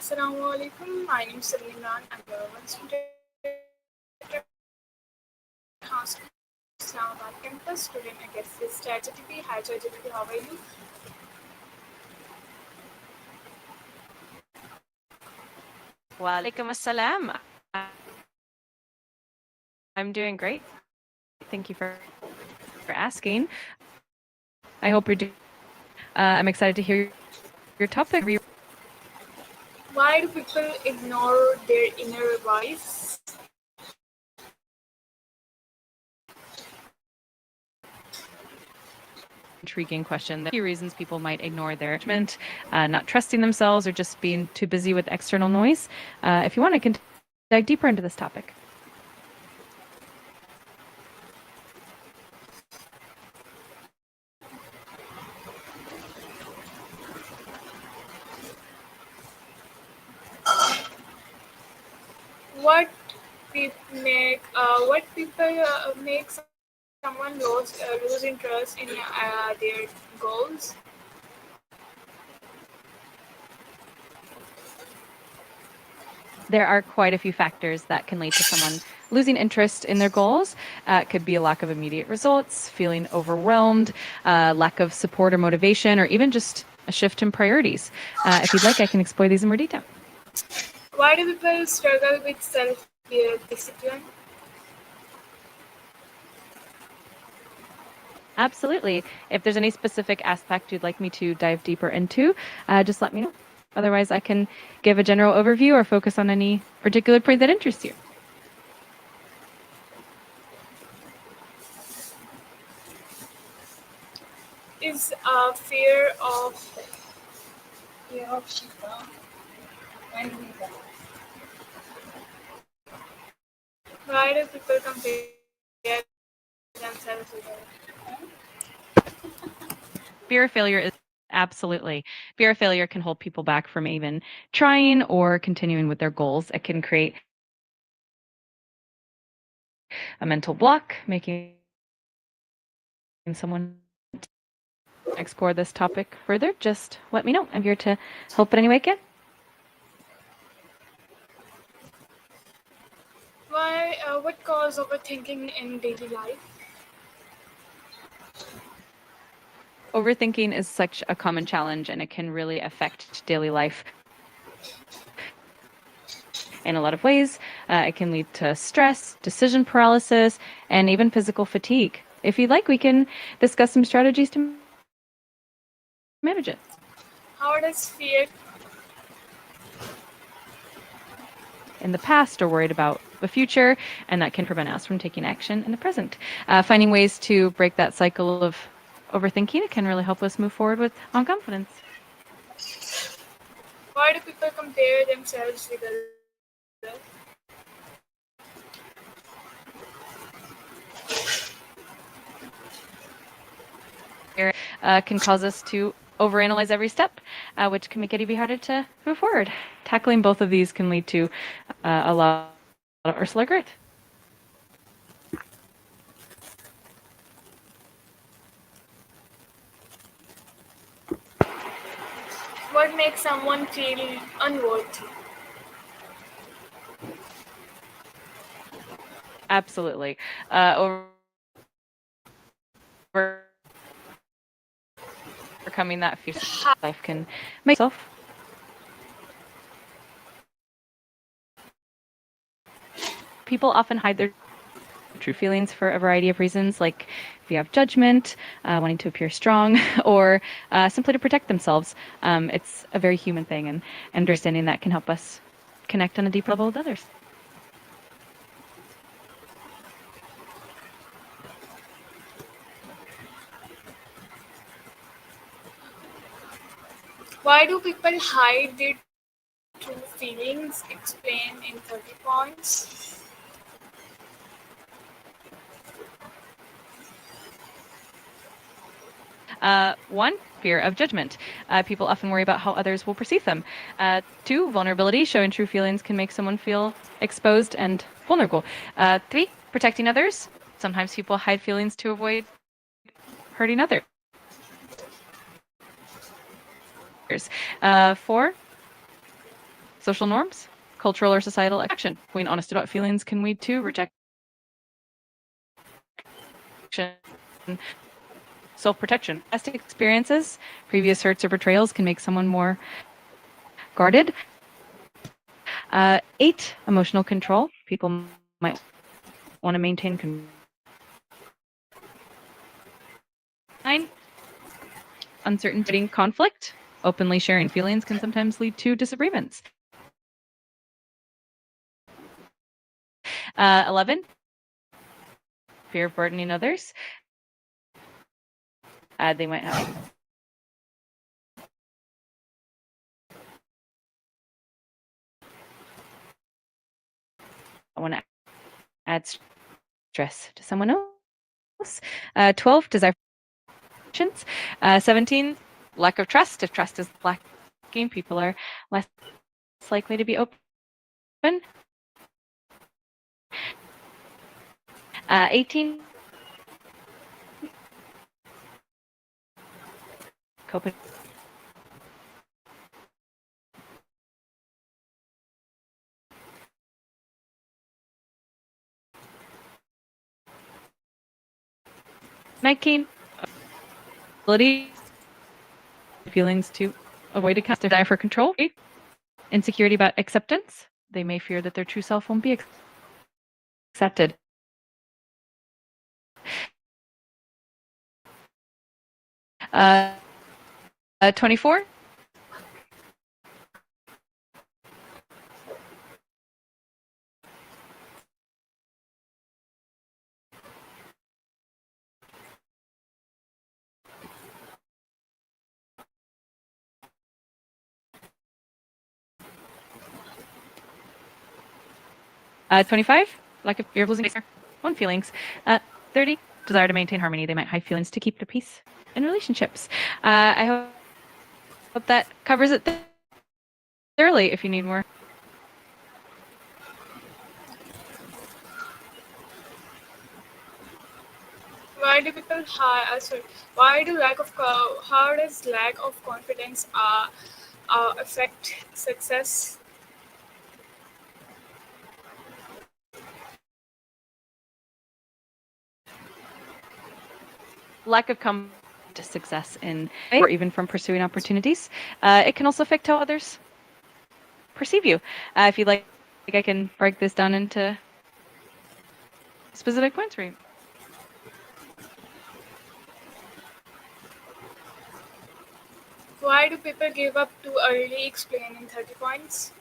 Assalamu alaikum. My name is Imran. I'm a one student at House Islamabad campus. Today my guest is ChatGPT. Hi ChatGPT, how are you? Walaikum assalam. I'm doing great. Thank you for asking. I hope you're doing. I'm excited to hear your topic. Why do people ignore their inner voice? Intriguing question. There are a few reasons people might ignore their judgment, not trusting themselves, or just being too busy with external noise. If you want, I can dive deeper into this topic. What what people make someone lose interest in their goals? There are quite a few factors that can lead to someone losing interest in their goals. It could be a lack of immediate results, feeling overwhelmed, lack of support or motivation, or even just a shift in priorities. If you'd like, I can explore these in more detail. Why do people struggle with self-discipline? Absolutely. If there's any specific aspect you'd like me to dive deeper into, just let me know. Otherwise, I can give a general overview or focus on any particular point that interests you. Is fear of Shiva and Veda. Why do people compare themselves with others? Fear of failure is absolutely. Fear of failure can hold people back from even trying or continuing with their goals. It can create a mental block, making someone explore this topic further. Just let me know. I'm here to help in any way I can. What cause overthinking in daily life? Overthinking is such a common challenge and it can really affect daily life in a lot of ways. It can lead to stress, decision paralysis, and even physical fatigue. If you'd like, we can discuss some strategies to manage it. How does fear In the past or worried about the future, and that can prevent us from taking action in the present. Finding ways to break that cycle of overthinking, it can really help us move forward with on confidence. why do people compare themselves with others? Can cause us to overanalyze every step, which can make it even harder to move forward. Tackling both of these can lead to a lot of Ursula grit. What makes someone feel unworthy? Absolutely. Overcoming that fear life can make yourself. People often hide their true feelings for a variety of reasons, like if you have judgment, wanting to appear strong, or simply to protect themselves. It's a very human thing, and understanding that can help us connect on a deeper level with others. Why do people hide their true feelings? Explain in 30 points. One, fear of judgment. People often worry about how others will perceive them. Two, vulnerability. Showing true feelings can make someone feel exposed and vulnerable. Three, protecting others. Sometimes people hide feelings to avoid hurting others. Four, social social norms, cultural or societal action. Being honest about feelings can lead to rejection, self-protection. Past experiences, previous hurts or betrayals can make someone more guarded. 8, emotional control. People might want to maintain control. 9, uncertainty, conflict. Openly sharing feelings can sometimes lead to disagreements. 11, fear of burdening others. They might have I want to add stress to someone else. 12, desire for actions. 17, lack of trust. If trust is lacking, people are less likely to be open. 18, coping. Nineteen, ability feelings to avoid a desire for control. Insecurity about acceptance. They may fear that their true self won't be accepted. 24, 25, lack of fear of losing their own feelings. 30, desire to maintain harmony. They might hide feelings to keep the peace in relationships. I hope that covers it thoroughly. If you need more. Why do people sorry, why do how does lack of confidence affect success? Lack of to success in or even from pursuing opportunities. It can also affect how others perceive you. If you'd like, I can break this down into specific points for you. Why do people give up too early? Explain in 30 points.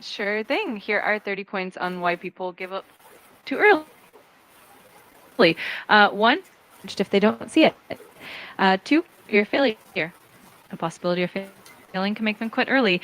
Sure thing. Here are 30 points on why people give up too early. 1, if they don't see it. 2, fear of failure. A possibility of failing can make them quit early.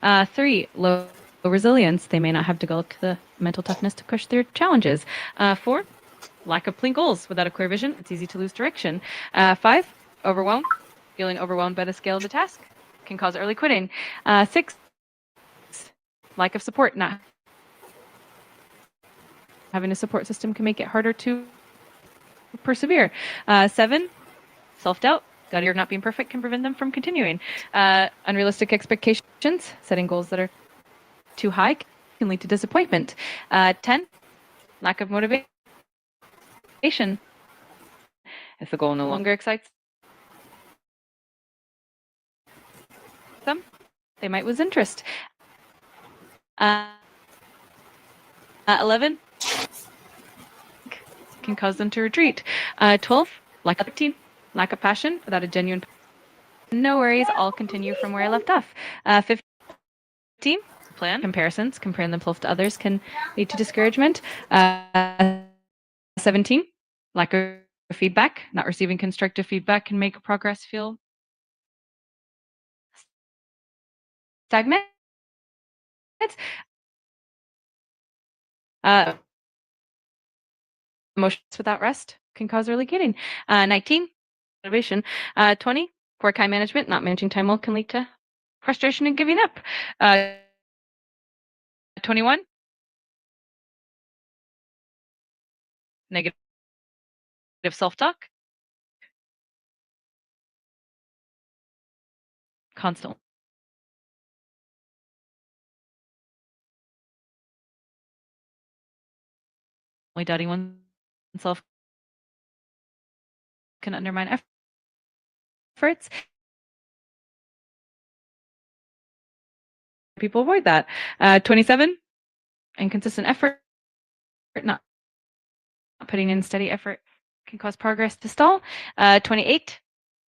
3, low resilience. They may not have developed the mental toughness to push their challenges. 4, lack of clean goals. Without a clear vision, it's easy to lose direction. 5, overwhelmed. Feeling overwhelmed by the scale of the task can cause early quitting. 6, lack of support. Not having a support system can make it harder to persevere. 7, self-doubt. God, you're not being perfect can prevent them from continuing. Unrealistic expectations. Setting goals that are too high can lead to disappointment. 10, lack of motivation. If the goal no longer excites them, they might lose interest. 11, can cause them to retreat. 12, lack of passion without a genuine. No worries, I'll continue from where I left off. 15, plan comparisons. Comparing themselves to others can lead to discouragement. 17, lack of feedback. Not receiving constructive feedback can make progress feel stagnant. Emotions without rest can cause early quitting. 19, motivation. 20, poor time management. Not managing time well can lead to frustration and giving up. 21, negative self-talk. constantly doubting oneself can undermine efforts. People avoid that. 27, inconsistent effort, not putting in steady effort can cause progress to stall. 28,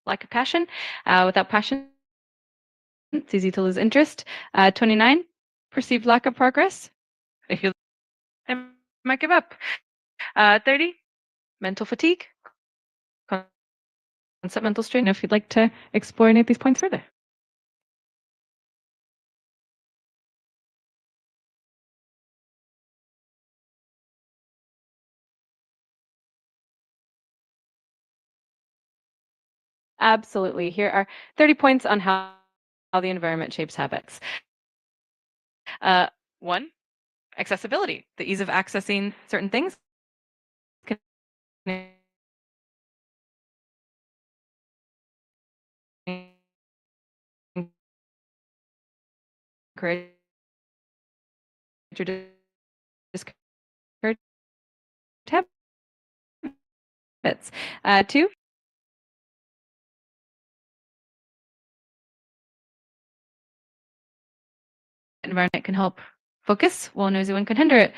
lack of passion. Without passion, it's easy to lose interest. 29, perceived lack of progress. They feel they might give up. 30, mental fatigue, constant mental strain. If you'd like to explore any of these points further. Absolutely. Here are 30 points on how the environment shapes habits. 1, accessibility, the ease of accessing certain things can encourage or discourage habits. 2, environment can help focus, while a noisy one can hinder it.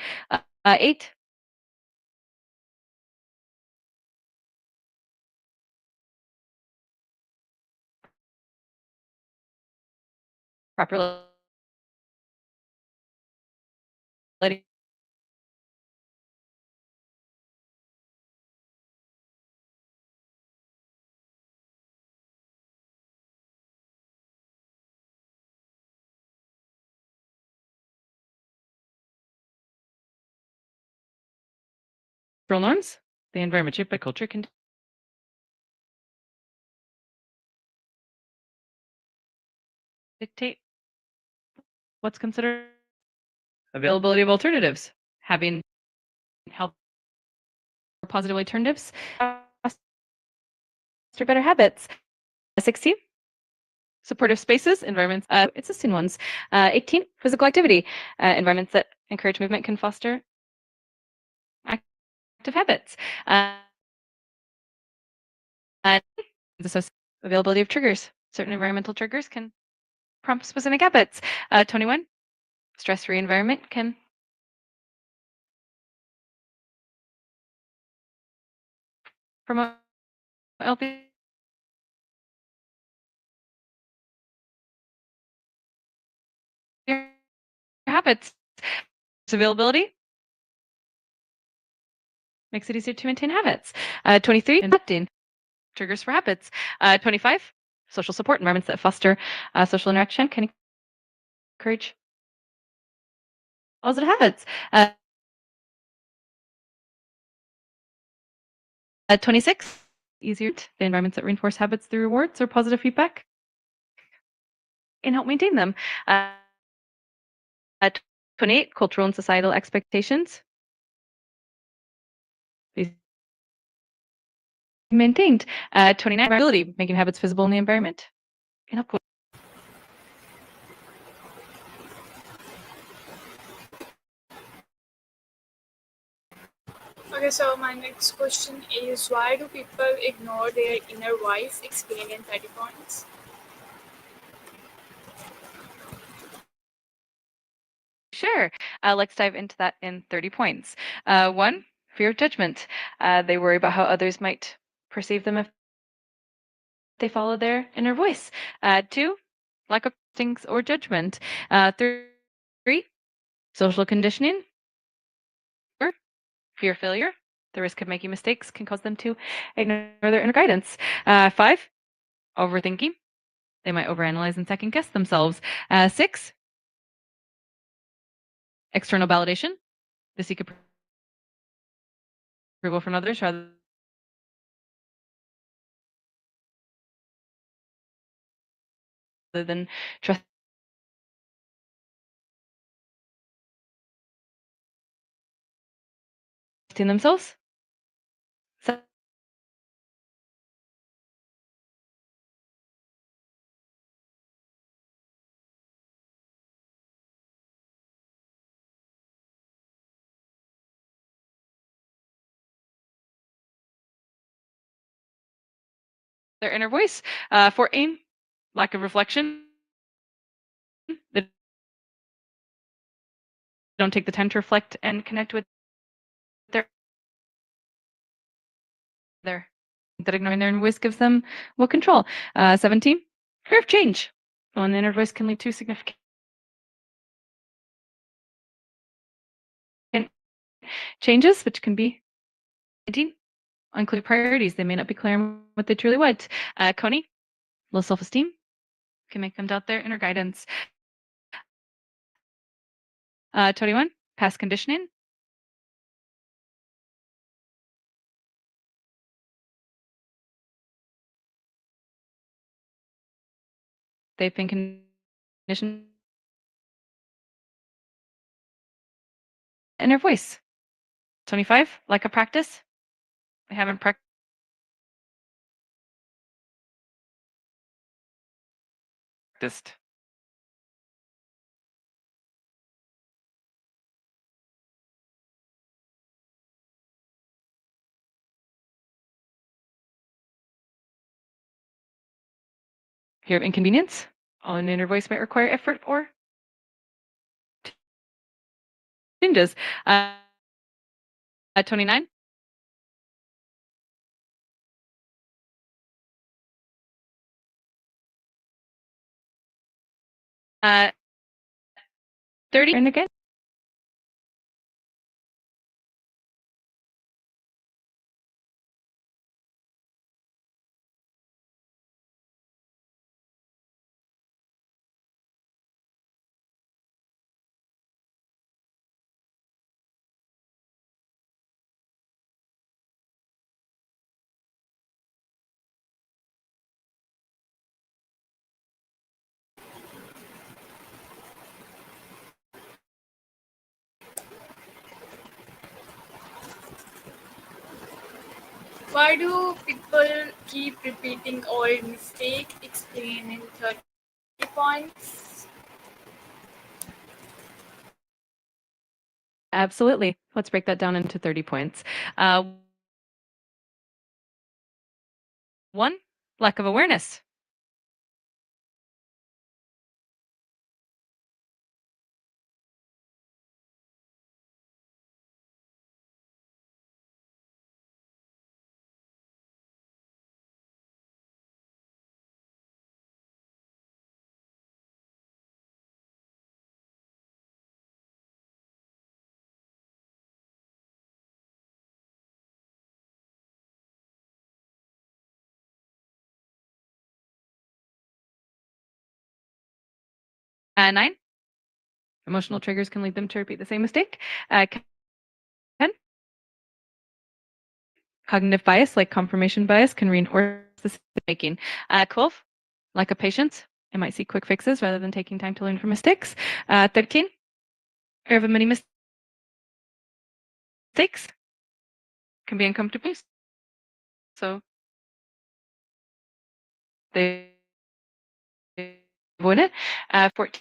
8, proper lighting norms. The environment shaped by culture can dictate what's considered availability of alternatives. Having health or positive alternatives foster better habits. 16, supportive spaces, environments, existing ones. 18, physical activity. Environments that encourage movement can foster active habits. And the availability of triggers. Certain environmental triggers can prompt specific habits. 21, stress-free environment can promote healthy habits. Availability makes it easier to maintain habits. 23, adapting triggers for habits. 25, social support environments that foster social interaction can encourage positive habits. 26, easier the environments that reinforce habits through rewards or positive feedback and help maintain them. 28, cultural and societal expectations. These maintained. 29, ability, making habits visible in the environment. Can help. Okay, so my next question is, why do people ignore their inner voice? Explain in 30 points. Sure. Let's dive into that in 30 points. 1, fear of judgment. They worry about how others might perceive them if they follow their inner voice. 2, lack of instincts or judgment. 3, social conditioning. 4, fear of failure. The risk of making mistakes can cause them to ignore their inner guidance. 5, overthinking. They might overanalyze and second guess themselves. 6, external validation. They seek approval from others rather than trusting themselves. their inner voice. 14, lack of reflection. They don't take the time to reflect and connect with their that ignoring their inner voice gives them more control. 17, fear of change. Well, the inner voice can lead to significant changes, which can be 19, unclear priorities. They may not be clear on what they truly want. Coney, low self-esteem can make them doubt their inner guidance. 21, past conditioning. They've been conditioned inner voice. 25, lack of practice. They haven't practiced. Fear of inconvenience. An inner voice might require effort or changes. 29, uh, 30, and again. Why do people keep repeating old mistake? Explain in 30 points. Absolutely. Let's break that down into 30 points. 1, lack of awareness. Nine, emotional triggers can lead them to repeat the same mistake. 10, cognitive bias, like confirmation bias, can reinforce the making. 12, lack of patience. It might seek quick fixes rather than taking time to learn from mistakes. 13, fear of many mistakes can be uncomfortable. So they avoid it. 14,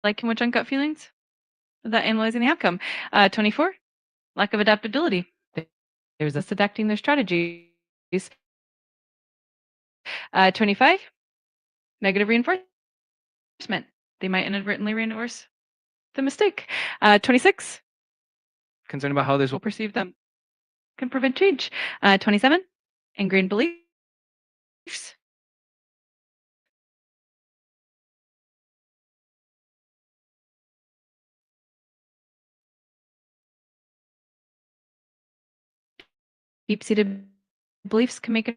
like much on gut feelings without analyzing the outcome. 24, lack of adaptability. They resist adapting their strategies. 25, negative reinforcement. They might inadvertently reinforce the mistake. 26, concerned about how others will perceive them can prevent change. 27, ingrained beliefs. Deep-seated beliefs can make it.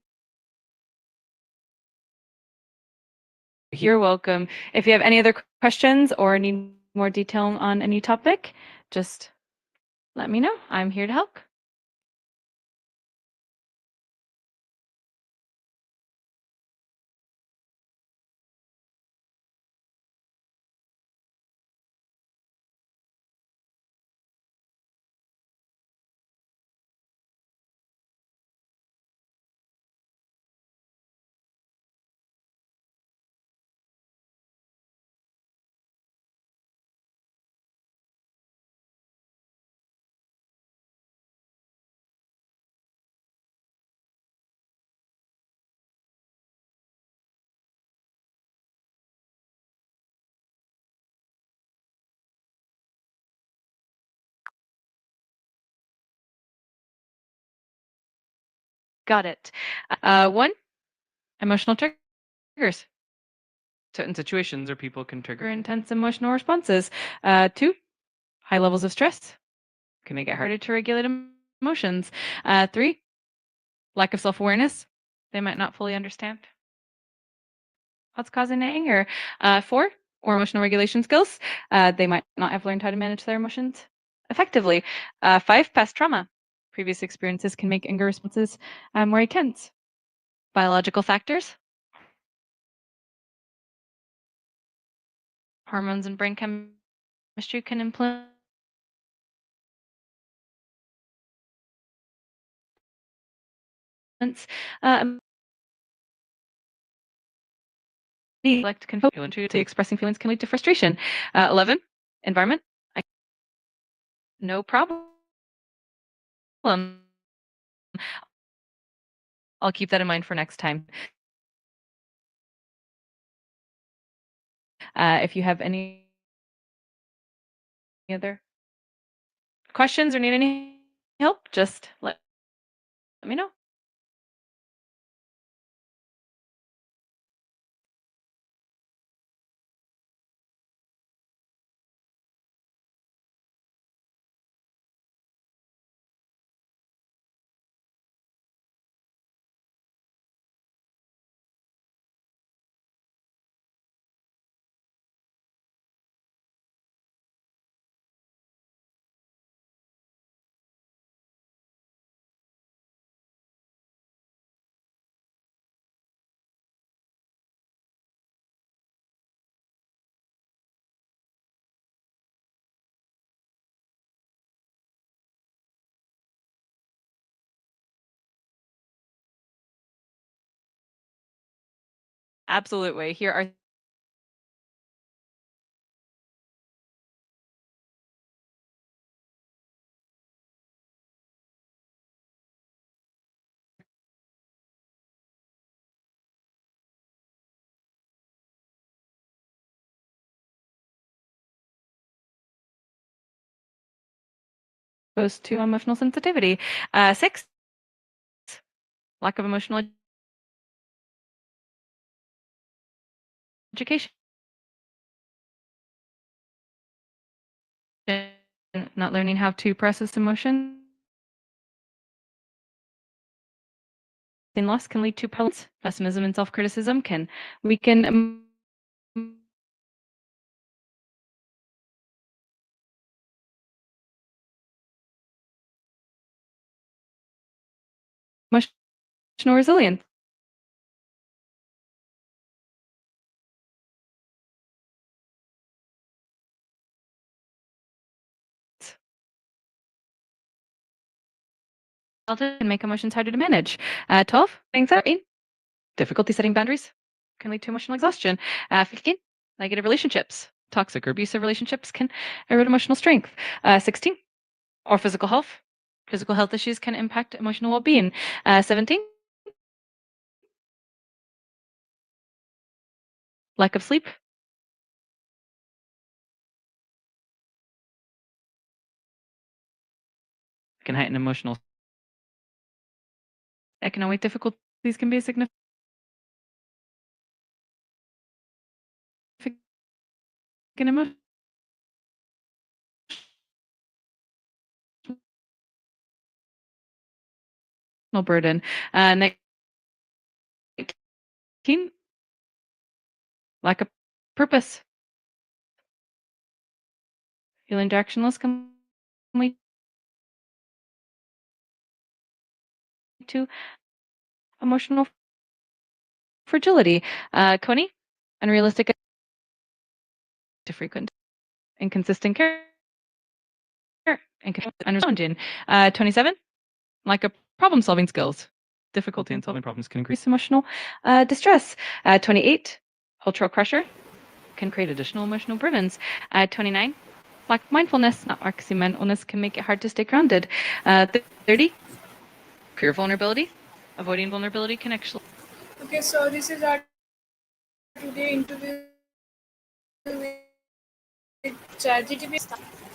You're welcome. If you have any other questions or need more detail on any topic, just let me know. I'm here to help. Got it. One, emotional triggers. Certain situations or people can trigger intense emotional responses. Two, high levels of stress can make it harder to regulate emotions. Three, lack of self-awareness. They might not fully understand what's causing the anger. Four, or emotional regulation skills. They might not have learned how to manage their emotions effectively. Five, past trauma. Previous experiences can make anger responses more intense. Biological factors. Hormones and brain chemistry can influence uh, neglect can focus into expressing feelings can lead to frustration. 11, environment. No problem. I'll keep that in mind for next time. If you have any other questions or need any help, just let me know. Absolutely. Here are goes to emotional sensitivity. 6, lack of emotional education. Not learning how to process emotion. Loss can lead to pessimism and self-criticism can weaken emotional resilience. Can make emotions harder to manage. 12, anxiety, difficulty setting boundaries can lead to emotional exhaustion. 15, negative relationships. Toxic or abusive relationships can erode emotional strength. 16, or physical health. Physical health issues can impact emotional well-being. 17, lack of sleep. Can heighten emotional. Economic difficulties can be a significant emotional burden. 19, lack of purpose. Feeling directionless can to emotional fragility. Coney, unrealistic to frequent, inconsistent care, unresolved. 27, lack of problem-solving skills. Difficulty in solving problems can increase emotional distress. 28, cultural pressure can create additional emotional burdens. 29, lack of mindfulness, not waxing mindfulness can make it hard to stay grounded. 30, career vulnerability. Avoiding vulnerability can actually. Okay, so this is our today interview with ChatGPT.